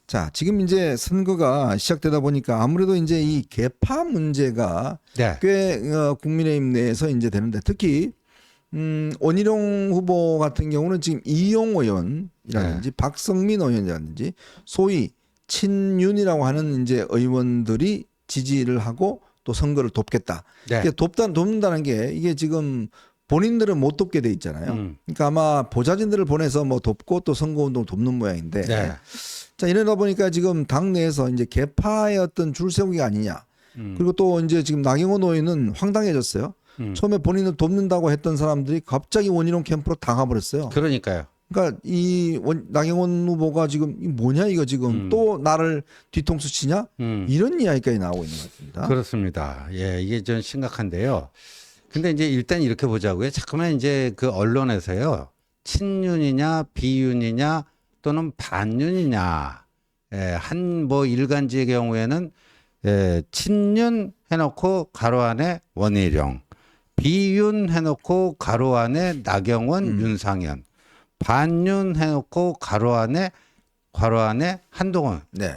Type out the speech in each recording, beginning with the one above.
자, 지금 이제 선거가 시작되다 보니까 아무래도 이제 이 계파 문제가 네. 꽤 국민의힘 내에서 이제 되는데 특히 원희룡 후보 같은 경우는 지금 이용 의원이라든지 박성민 의원이라든지 소위 친윤이라고 하는 이제 의원들이 지지를 하고 또 선거를 돕겠다. 네. 이게 돕는다는 게 이게 지금 본인들은 못 돕게 돼 있잖아요. 그러니까 아마 보좌진들을 보내서 뭐 돕고 또 선거운동을 돕는 모양인데. 네. 자, 이러다 보니까 지금 당내에서 이제 개파의 어떤 줄세우기가 아니냐. 그리고 또 이제 지금 나경원 의원은 황당해졌어요. 처음에 본인을 돕는다고 했던 사람들이 갑자기 원희룡 캠프로 당해버렸어요. 그러니까요. 그러니까 이 나경원 후보가 지금 이 뭐냐 이거 지금 또 나를 뒤통수 치냐 이런 이야기까지 나오고 있는 것 같습니다. 그렇습니다. 예, 이게 좀 심각한데요. 근데 이제 일단 이렇게 보자고요. 자꾸만 이제 그 언론에서요. 친윤이냐 비윤이냐 또는 반윤이냐. 예, 한 뭐 일간지의 경우에는 친윤 해놓고 가로 안에 원희룡, 비윤 해놓고 가로 안에 나경원, 윤상현, 반윤 해놓고 가로 안에 한동훈. 네.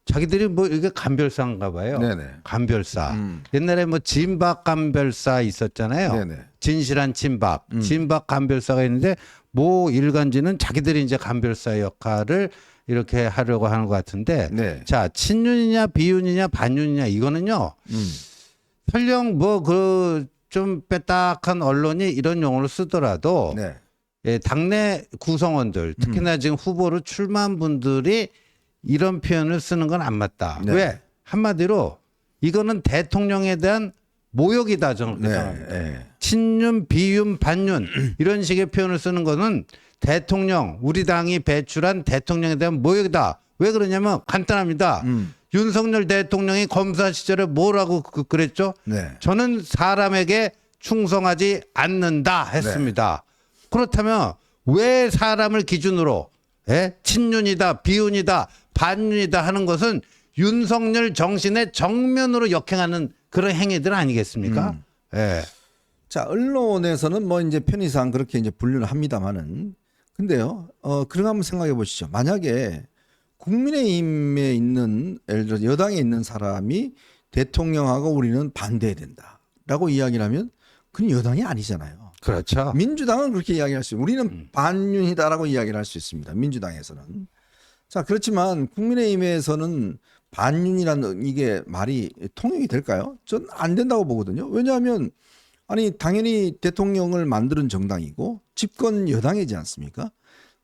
자기들이 뭐 이게 간별사인가 봐요. 네네. 간별사. 옛날에 뭐 진박 간별사 있었잖아요. 네네. 진실한 진박, 진박 간별사가 있는데 뭐 일간지는 자기들이 이제 간별사 역할을 이렇게 하려고 하는 것 같은데. 네. 자, 친윤이냐 비윤이냐 반윤이냐 이거는요. 설령 뭐 그 좀 빼딱한 언론이 이런 용어를 쓰더라도 네. 예, 당내 구성원들 특히나 지금 후보로 출마한 분들이 이런 표현을 쓰는 건 안 맞다. 네. 왜? 한마디로 이거는 대통령에 대한 모욕이다 저는 그렇게 네. 생각합니다. 네. 친윤, 비윤, 반윤 이런 식의 표현을 쓰는 거는 대통령, 우리 당이 배출한 대통령에 대한 모욕이다. 왜 그러냐면 간단합니다. 윤석열 대통령이 검사 시절에 뭐라고 그랬죠? 네. 저는 사람에게 충성하지 않는다 했습니다. 그렇다면 왜 사람을 기준으로 친윤이다, 비윤이다, 반윤이다 하는 것은 윤석열 정신의 정면으로 역행하는 그런 행위들 아니겠습니까? 예. 자, 언론에서는 뭐 이제 편의상 그렇게 이제 분류를 합니다만은 근데요, 그런 거 한번 생각해 보시죠. 만약에 국민의힘에 있는 예를 들어 여당에 있는 사람이 대통령하고 우리는 반대해야 된다라고 이야기를 하면 그건 여당이 아니잖아요. 그렇죠. 민주당은 그렇게 이야기할 수 있어요. 우리는 반윤이다라고 이야기를 할 수 있습니다. 민주당에서는. 자, 그렇지만 국민의힘에서는 반윤이라는 이게 말이 통용이 될까요? 전 안 된다고 보거든요. 왜냐하면 아니 당연히 대통령을 만드는 정당이고 집권 여당이지 않습니까?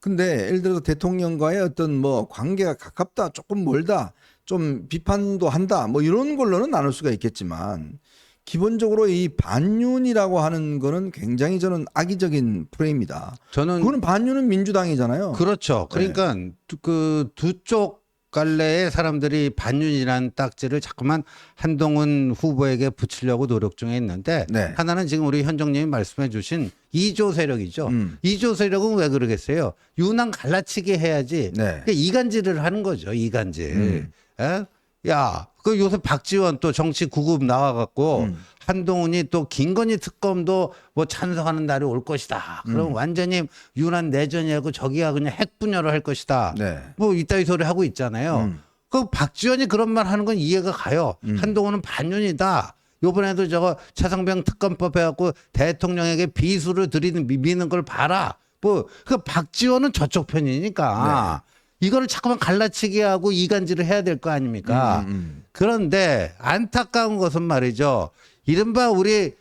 근데 예를 들어서 대통령과의 어떤 뭐 관계가 가깝다, 조금 멀다, 좀 비판도 한다, 뭐 이런 걸로는 나눌 수가 있겠지만 기본적으로 이 반윤이라고 하는 거는 굉장히 저는 악의적인 프레임이다. 저는 그거는 반윤은 민주당이잖아요. 그렇죠. 그러니까 그 두 쪽 갈래의 사람들이 반윤이라는 딱지를 자꾸만 한동훈 후보에게 붙이려고 노력 중에 있는데 네. 하나는 지금 우리 현정님이 말씀해 주신 2조 세력이죠. 2조 세력은 왜 그러겠어요? 유난 갈라치기 해야지. 네. 그러니까 이간질을 하는 거죠. 이간질. 예? 야, 그 요새 박지원 또 정치 9급 나와갖고 한동훈이 또 김건희 특검도 뭐 찬성하는 날이 올 것이다. 그럼 완전히 유난 내전이하고 저기가 그냥 핵 분열을 할 것이다. 네. 뭐 이따위 소리 하고 있잖아요. 그 박지원이 그런 말 하는 건 이해가 가요. 한동훈은 반윤이다. 요번에도 저거 차상병 특검법 해갖고 대통령에게 비수를 미는 걸 봐라. 뭐 그 박지원은 저쪽 편이니까. 이거를 자꾸만 갈라치기 하고 이간질을 해야 될 거 아닙니까? 그런데 안타까운 것은 말이죠. 이른바 우리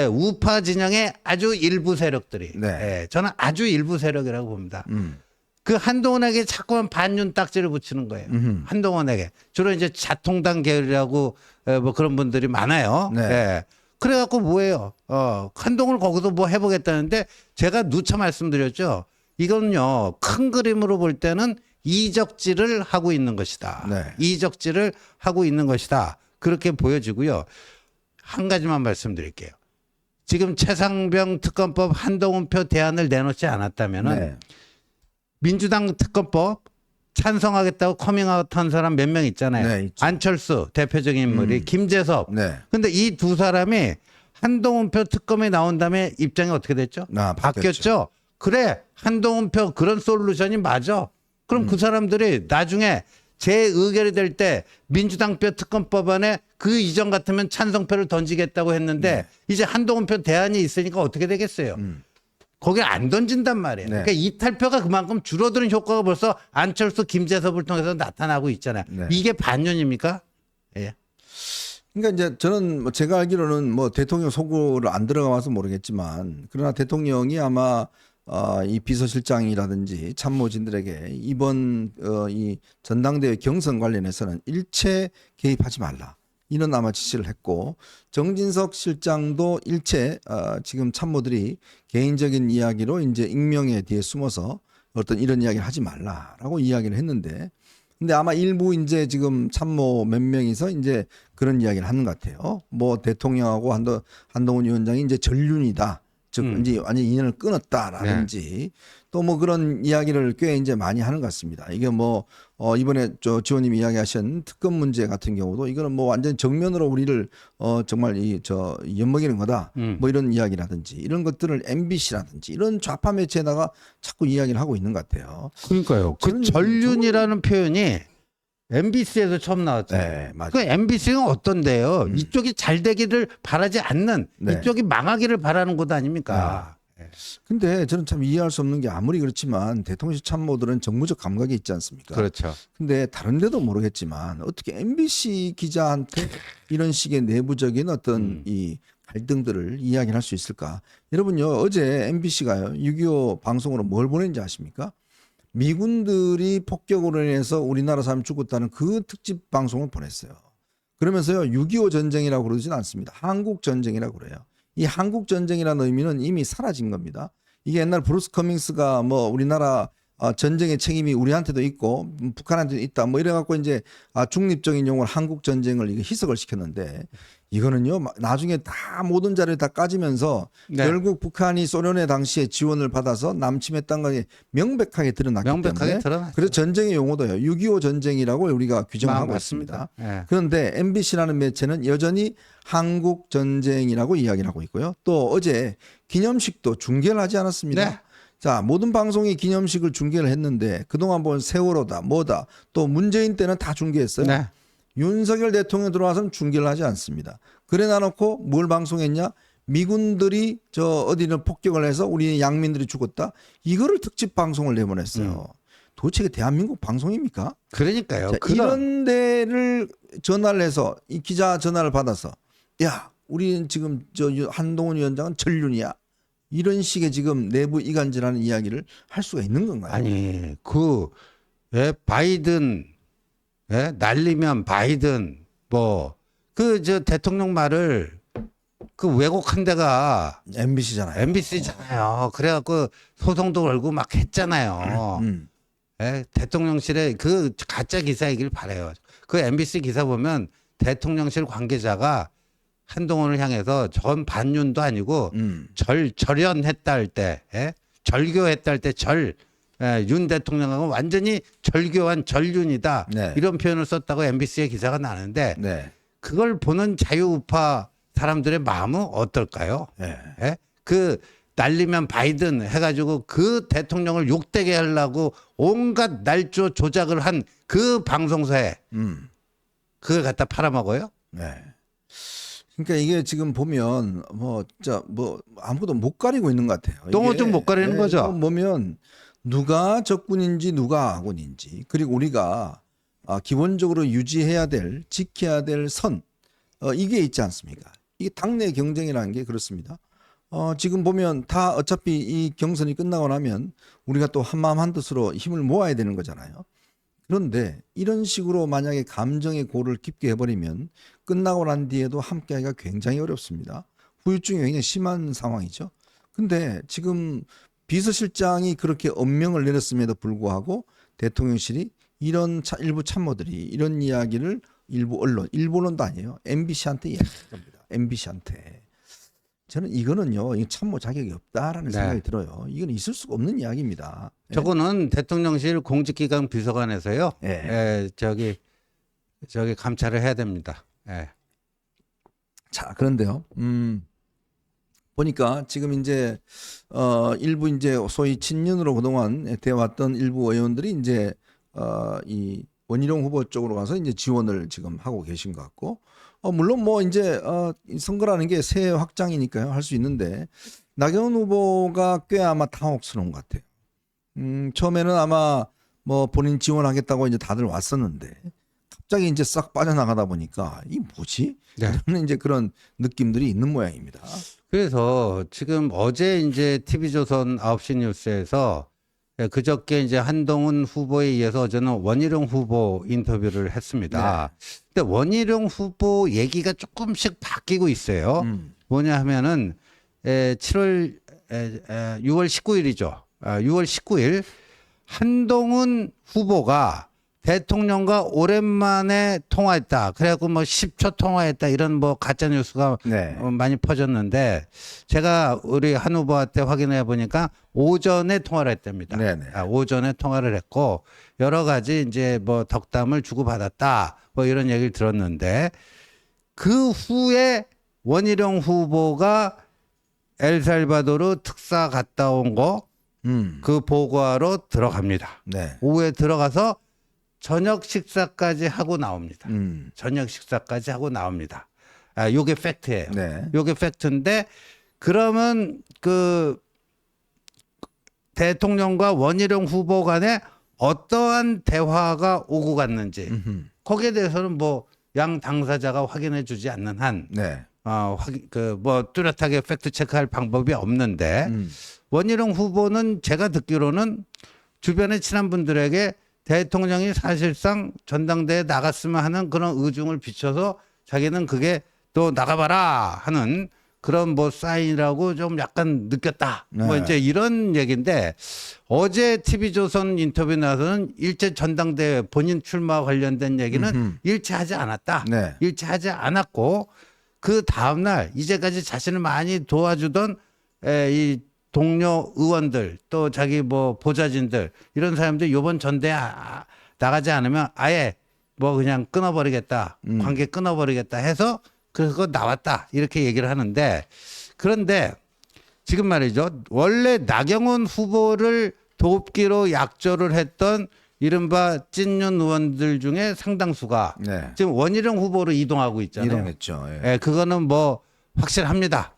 우파 진영의 아주 일부 세력들이 네. 저는 아주 일부 세력이라고 봅니다. 그 한동훈에게 자꾸만 반윤 딱지를 붙이는 거예요. 한동훈에게. 주로 이제 자통당 계열이라고 뭐 그런 분들이 많아요. 네. 예. 그래갖고 뭐예요? 한동훈을 거기서 뭐 해보겠다는데 제가 누차 말씀드렸죠. 이거는요, 큰 그림으로 볼 때는 이적질을 하고 있는 것이다. 네. 이적질을 하고 있는 것이다. 그렇게 보여지고요. 한 가지만 말씀드릴게요. 지금 최상병 특검법 한동훈표 대안을 내놓지 않았다면은 네. 민주당 특검법 찬성하겠다고 커밍아웃 한 사람 몇 명 있잖아요. 네, 있죠. 안철수 대표적인 인물이 김재섭. 네. 근데 이 두 사람이 한동훈표 특검에 나온 다음에 입장이 어떻게 됐죠? 바뀌었죠. 그래 한동훈표 그런 솔루션이 맞아. 그럼 그 사람들이 나중에 재의결이 될 때 민주당 표 특검법안에 그 이전 같으면 찬성표를 던지겠다고 했는데 이제 한동훈 표 대안이 있으니까 어떻게 되겠어요? 거기 안 던진단 말이에요. 네. 그러니까 이탈표가 그만큼 줄어드는 효과가 벌써 안철수, 김재섭을 통해서 나타나고 있잖아요. 네. 이게 반윤입니까? 예. 그러니까 이제 저는 뭐 제가 알기로는 뭐 대통령 속으로 안 들어가서 모르겠지만 그러나 대통령이 아마 이 비서실장이라든지 참모진들에게 이번 이 전당대회 경선 관련해서는 일체 개입하지 말라. 이런 아마 지시를 했고 정진석 실장도 일체 지금 참모들이 개인적인 이야기로 이제 익명에 뒤에 숨어서 어떤 이런 이야기를 하지 말라라고 이야기를 했는데 근데 아마 일부 이제 지금 참모 몇 명이서 이제 그런 이야기를 하는 것 같아요. 뭐 대통령하고 한동훈 위원장이 이제 전륜이다. 즉 이제 완전 인연을 끊었다라든지 또 뭐 그런 이야기를 꽤 이제 많이 하는 것 같습니다. 이게 뭐 이번에 저 지원님이 이야기하신 특검 문제 같은 경우도 이거는 뭐 완전 정면으로 우리를 정말 저 엿먹이는 거다. 뭐 이런 이야기라든지 이런 것들을 MBC라든지 이런 좌파 매체에다가 자꾸 이야기를 하고 있는 것 같아요. 그러니까요. 그 저는 전륜이라는 표현이 MBC에서 처음 나왔잖아요. 네, 맞아요. 그 MBC는 어떤데요? 이쪽이 잘 되기를 바라지 않는 네. 이쪽이 망하기를 바라는 곳 아닙니까? 근데 저는 참 이해할 수 없는 게 아무리 그렇지만 대통령실 참모들은 정무적 감각이 있지 않습니까? 그렇죠. 근데 다른 데도 모르겠지만 어떻게 MBC 기자한테 이런 식의 내부적인 어떤 이 갈등들을 이야기를 할 수 있을까? 여러분요, 어제 MBC가요, 6.25 방송으로 뭘 보냈는지 아십니까? 미군들이 폭격으로 인해서 우리나라 사람이 죽었다는 그 특집 방송을 보냈어요. 그러면서요, 6.25 전쟁이라고 그러진 않습니다. 한국 전쟁이라고 그래요. 이 한국 전쟁이라는 의미는 이미 사라진 겁니다. 이게 옛날 브루스 커밍스가 뭐 우리나라 전쟁의 책임이 우리한테도 있고 북한한테도 있다 뭐 이래갖고 이제 중립적인 용어로 한국 전쟁을 이게 희석을 시켰는데 이거는요 나중에 다 모든 자료를 다 까지면서 네. 결국 북한이 소련의 당시에 지원을 받아서 남침했다는 것이 명백하게 드러났기 명백하게 때문에 드러났죠. 그래서 전쟁의 용어도요 6.25 전쟁이라고 우리가 규정하고 맞습니다. 있습니다. 예. 그런데 MBC라는 매체는 여전히 한국 전쟁이라고 이야기를 하고 있고요. 또 어제 기념식도 중계를 하지 않았습니다. 네. 자, 모든 방송이 기념식을 중계를 했는데 그동안 본 세월호다 뭐다 또 문재인 때는 다 중계했어요. 네. 윤석열 대통령 들어와서는 중계를 하지 않습니다. 그래 놔놓고 뭘 방송했냐? 미군들이 저 어디는 폭격을 해서 우리 양민들이 죽었다. 이거를 특집 방송을 내보냈어요. 도대체 이게 대한민국 방송입니까? 그러니까요. 자, 이런 데를 전화를 해서 이 기자 전화를 받아서 야, 우리는 지금 저 한동훈 위원장은 전륜이야. 이런 식의 지금 내부 이간질하는 이야기를 할 수가 있는 건가요? 아니 바이든 날리면 바이든 뭐 그 저 대통령 말을 그 왜곡한 데가 MBC잖아요. MBC잖아요. 그래갖고 소송도 걸고 막 했잖아요. 대통령실에 그 가짜 기사이길 바래요. 그 MBC 기사 보면 대통령실 관계자가 한동훈을 향해서 전 반윤도 아니고 절연했다 할 때, 절교했다 할 때 윤 대통령하고 완전히 절교한 전륜이다. 네. 이런 표현을 썼다고 MBC의 기사가 나는데 네. 그걸 보는 자유우파 사람들의 마음은 어떨까요? 네. 그 날리면 바이든 해가지고 그 대통령을 욕되게 하려고 온갖 날조 조작을 한 그 방송사에 그걸 갖다 팔아먹어요? 네. 그러니까 이게 지금 보면 뭐 진짜 뭐 아무것도 못 가리고 있는 것 같아요. 똥을 이게, 좀 못 가리는 거죠. 이거 보면 누가 적군인지 누가 아군인지 그리고 우리가 기본적으로 유지해야 될 지켜야 될 선 이게 있지 않습니까? 이게 당내 경쟁이라는 게 그렇습니다. 지금 보면 다 어차피 이 경선이 끝나고 나면 우리가 또 한마음 한뜻으로 힘을 모아야 되는 거잖아요. 그런데 이런 식으로 만약에 감정의 고를 깊게 해버리면 끝나고 난 뒤에도 함께하기가 굉장히 어렵습니다. 후유증이 굉장히 심한 상황이죠. 근데 지금 비서실장이 그렇게 엄명을 내렸음에도 불구하고 대통령실이 이런 일부 참모들이 이런 이야기를 일부 언론도 아니에요. MBC한테 이야기한 겁니다. MBC한테. 저는 이거는요, 이 참모 자격이 없다라는 생각이 들어요. 이건 있을 수가 없는 이야기입니다. 저거는 대통령실 공직기강 비서관에서요. 저기 감찰을 해야 됩니다. 자, 그런데요. 보니까 지금 이제 일부 이제 소위 친윤으로 그동안 되어왔던 일부 의원들이 이제 이 원희룡 후보 쪽으로 가서 이제 지원을 지금 하고 계신 것 같고, 물론 뭐 이제 이 선거라는 게 새 확장이니까요, 할 수 있는데 나경원 후보가 꽤 아마 당혹스러운 것 같아요. 처음에는 아마 뭐 본인 지원하겠다고 이제 다들 왔었는데 갑자기 이제 싹 빠져나가다 보니까 이 뭐지? 네. 저는 이제 그런 느낌들이 있는 모양입니다. 그래서 지금 어제 이제 TV조선 9시 뉴스에서 그저께 이제 한동훈 후보에 이어서 어제는 원희룡 후보 인터뷰를 했습니다. 근데 원희룡 후보 얘기가 조금씩 바뀌고 있어요. 뭐냐 하면은 6월 19일이죠. 6월 19일 한동훈 후보가 대통령과 오랜만에 통화했다. 그래갖고 뭐 10초 통화했다. 이런 뭐 가짜 뉴스가 네. 많이 퍼졌는데 제가 우리 한 후보한테 확인해 보니까 오전에 통화를 했답니다. 네네. 오전에 통화를 했고 여러 가지 이제 뭐 덕담을 주고받았다. 뭐 이런 얘기를 들었는데 그 후에 원희룡 후보가 엘살바도르 특사 갔다 온 거 그 보고하러 들어갑니다. 네. 오후에 들어가서 저녁 식사까지 하고 나옵니다. 저녁 식사까지 하고 나옵니다. 요게 팩트예요. 네. 요게 팩트인데 그러면 그 대통령과 원희룡 후보 간에 어떠한 대화가 오고 갔는지 거기에 대해서는 뭐 양 당사자가 확인해 주지 않는 한 네. 뭐 뚜렷하게 팩트 체크할 방법이 없는데 원희룡 후보는 제가 듣기로는 주변에 친한 분들에게 대통령이 사실상 전당대회에 나갔으면 하는 그런 의중을 비춰서 자기는 그게 또 나가봐라 하는 그런 뭐 사인이라고 좀 약간 느꼈다. 네. 뭐 이제 이런 얘기인데 어제 TV조선 인터뷰 나서는 일제 전당대회 본인 출마 관련된 얘기는 일체하지 않았다. 네. 일체하지 않았고 그 다음날 이제까지 자신을 많이 도와주던 이 동료 의원들 또 자기 뭐 보좌진들 이런 사람들 이번 전대에 나가지 않으면 아예 뭐 그냥 끊어버리겠다. 관계 끊어버리겠다 해서 그거 나왔다. 이렇게 얘기를 하는데 그런데 지금 말이죠. 원래 나경원 후보를 돕기로 약조를 했던 이른바 찐윤 의원들 중에 상당수가 네. 지금 원희룡 후보로 이동하고 있잖아요. 이동했죠. 예. 그거는 뭐 확실합니다.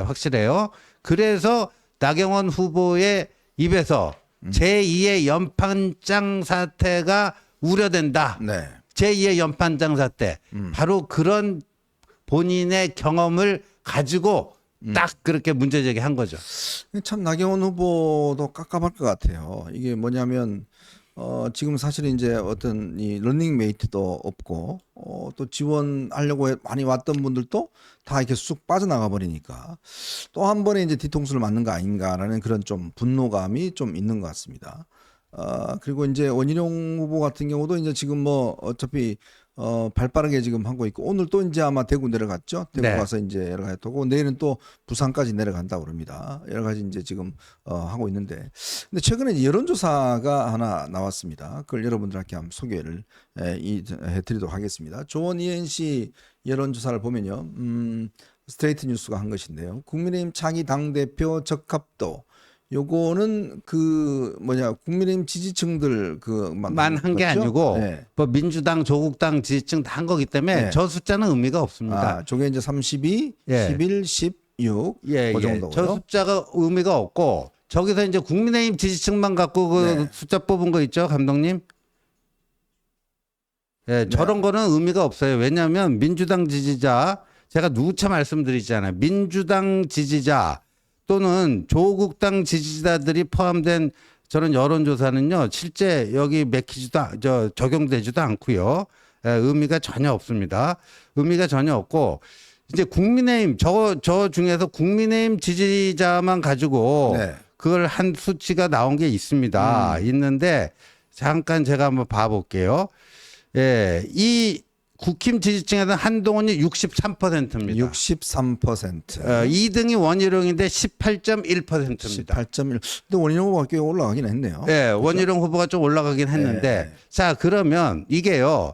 확실해요. 그래서 나경원 후보의 입에서 제2의 연판장 사태가 우려된다. 네. 제2의 연판장 사태. 바로 그런 본인의 경험을 가지고 딱 그렇게 문제 제기한 거죠. 참 나경원 후보도 깝깝할 것 같아요. 이게 뭐냐면 지금 사실 이제 어떤 이 런닝메이트도 없고 또 지원하려고 많이 왔던 분들도 다 이렇게 쑥 빠져나가 버리니까 또 한 번에 이제 뒤통수를 맞는 거 아닌가라는 그런 좀 분노감이 좀 있는 것 같습니다. 그리고 이제 원희룡 후보 같은 경우도 이제 지금 뭐 어차피 발 빠르게 지금 하고 있고 오늘 또 이제 아마 대구 내려갔죠. 대구 네. 가서 이제 여러 가지 하고 내일은 또 부산까지 내려간다고 그럽니다. 여러 가지 이제 지금 하고 있는데 근데 최근에 이제 여론조사가 하나 나왔습니다. 그걸 여러분들께 한번 소개를 해드리도록 하겠습니다. 조원 ENC 여론조사를 보면요. 스트레이트 뉴스가 한 것인데요. 국민의힘 차기 당대표 적합도 요거는 그 국민의힘 지지층들 만 한 게 아니고 네. 뭐 민주당, 조국당 지지층 다 한 거기 때문에 네. 저 숫자는 의미가 없습니다. 저게 이제 32, 예. 11, 16 예, 그 예. 정도고요. 저 숫자가 의미가 없고 저기서 이제 국민의힘 지지층만 갖고 그 네. 숫자 뽑은 거 있죠, 감독님? 예, 저런 거는 의미가 없어요. 왜냐하면 민주당 지지자 제가 누차 말씀드리잖아요. 민주당 지지자 또는 조국당 지지자들이 포함된 저런 여론조사는요, 실제 여기 적용되지도 않고요. 의미가 전혀 없습니다. 의미가 전혀 없고, 이제 국민의힘, 저 중에서 국민의힘 지지자만 가지고 네. 그걸 한 수치가 나온 게 있습니다. 있는데, 잠깐 제가 한번 봐볼게요. 예, 이 국힘 지지층에서는 한동훈이 63%입니다. 63%. 2등이 원희룡인데 18.1%입니다. 18.1. 근데 원희룡 후보가 꽤 올라가긴 했네요. 네, 원희룡 후보가 좀 올라가긴 했는데, 네. 자, 그러면 이게요,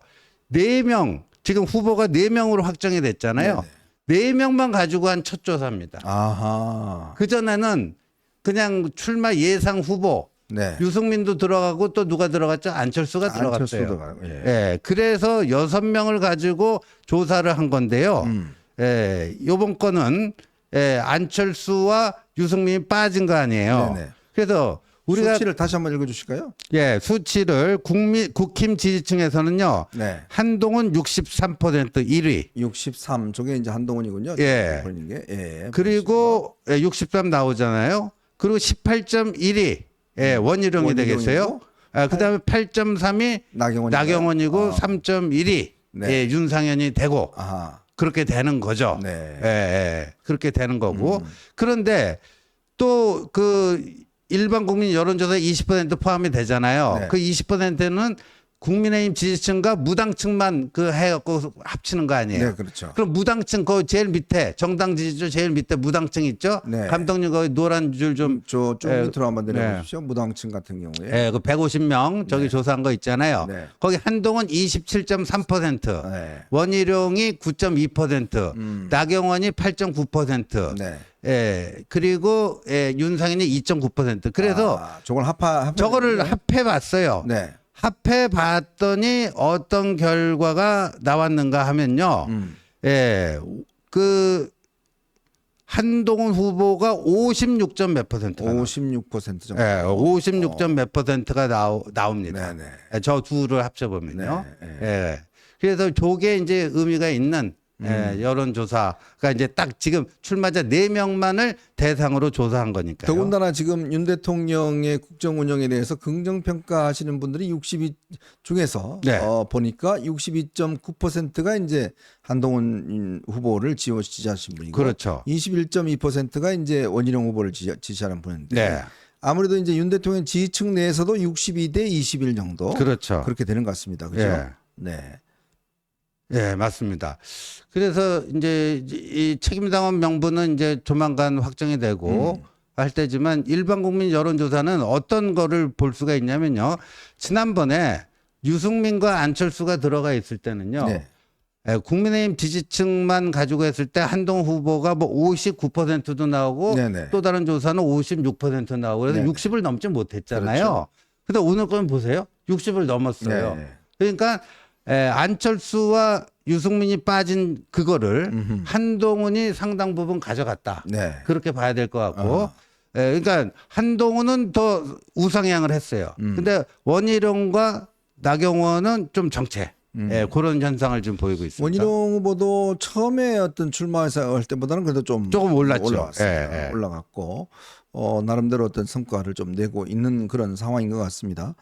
4명, 지금 후보가 4명으로 확정이 됐잖아요. 네네. 4명만 가지고 한 첫 조사입니다. 아하. 그전에는 그냥 출마 예상 후보, 네. 유승민도 들어가고 또 누가 들어갔죠? 안철수가 안철수 들어갔대요. 들어가요. 예. 예. 그래서 6명을 가지고 조사를 한 건데요. 예. 요번 건은 안철수와 유승민이 빠진 거 아니에요. 네네. 그래서 우리가 수치를 다시 한번 읽어주실까요? 수치를 국힘 지지층에서는요. 네. 한동훈 63% 1위. 63 저게 이제 한동훈이군요. 예. 보이는 게. 예. 그리고 63 나오잖아요. 그리고 18.1이 원희룡이 원희룡이고, 되겠어요. 그다음에 8.3이 나경원이고 3.1이 네. 윤상현이 되고 아하. 그렇게 되는 거죠. 네. 그렇게 되는 거고. 그런데 또 그 일반 국민 여론조사 20% 포함이 되잖아요. 네. 그 20%는 국민의힘 지지층과 무당층만 그 해갖고 합치는 거 아니에요. 네, 그렇죠. 그럼 무당층 그 제일 밑에 정당 지지율 제일 밑에 무당층 있죠. 네. 감독님 거기 노란 줄 좀 좀 예, 밑으로 한번 내려보십시오. 무당층 같은 경우에. 그 150명 저기 조사한 거 있잖아요. 네. 거기 한동훈 27.3%, 네. 원희룡이 9.2%, 나경원이 8.9%, 네. 그리고 윤상현이 2.9%. 그래서 저걸 합하 저거를 합해 봤어요. 네. 합해 봤더니 어떤 결과가 나왔는가 하면요. 그 한동훈 후보가 56점 몇 퍼센트가 56% 정도. 56점 몇 퍼센트가 나옵니다. 네네. 저 둘을 합쳐보면요. 네. 그래서 저게 이제 의미가 있는 여론조사가 이제 딱 지금 출마자 4명만을 대상으로 조사한 거니까요. 더군다나 지금 윤 대통령의 국정 운영에 대해서 긍정 평가하시는 분들이 62 중에서 네. 보니까 62.9%가 이제 한동훈 후보를 지지하신 분이고, 그렇죠. 21.2%가 이제 원희룡 후보를 지지하는 분인데, 네. 아무래도 이제 윤 대통령 지지층 내에서도 62대 21 정도 그렇죠. 그렇게 되는 것 같습니다. 그렇죠? 예. 네. 예, 맞습니다. 그래서 이제 이 책임당원 명부는 이제 조만간 확정이 되고 할 때지만 일반 국민 여론조사는 어떤 거를 볼 수가 있냐면요. 지난번에 유승민과 안철수가 들어가 있을 때는요. 네. 국민의힘 지지층만 가지고 했을 때 한동훈 후보가 뭐 59%도 나오고 네네. 또 다른 조사는 56% 나오고 그래서 네네. 60을 넘지 못했잖아요. 그렇죠. 근데 오늘 건 보세요. 60을 넘었어요. 네. 그러니까 안철수와 유승민이 빠진 그거를 한동훈이 상당 부분 가져갔다. 네. 그렇게 봐야 될 것 같고. 그러니까 한동훈은 더 우상향을 했어요. 근데 원희룡과 나경원은 좀 정체. 그런 현상을 좀 보이고 있습니다. 원희룡 후보도 처음에 어떤 출마해서 할 때보다는 그래도 좀 조금 올랐죠. 올라왔습니다. 올라갔고 나름대로 어떤 성과를 좀 내고 있는 그런 상황인 것 같습니다.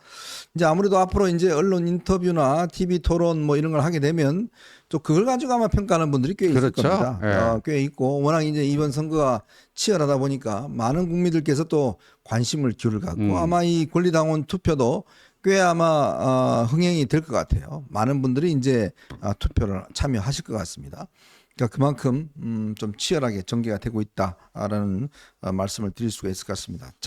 이제 아무래도 앞으로 이제 언론 인터뷰나 TV 토론 뭐 이런 걸 하게 되면 또 그걸 가지고 아마 평가하는 분들이 꽤 있을 그렇죠. 겁니다. 꽤 있고 워낙 이제 이번 선거가 치열하다 보니까 많은 국민들께서 또 관심을 기울일 것 같고 아마 이 권리당원 투표도 꽤 아마 흥행이 될 것 같아요. 많은 분들이 이제 투표를 참여하실 것 같습니다. 그러니까 그만큼 좀 치열하게 전개가 되고 있다라는 말씀을 드릴 수가 있을 것 같습니다.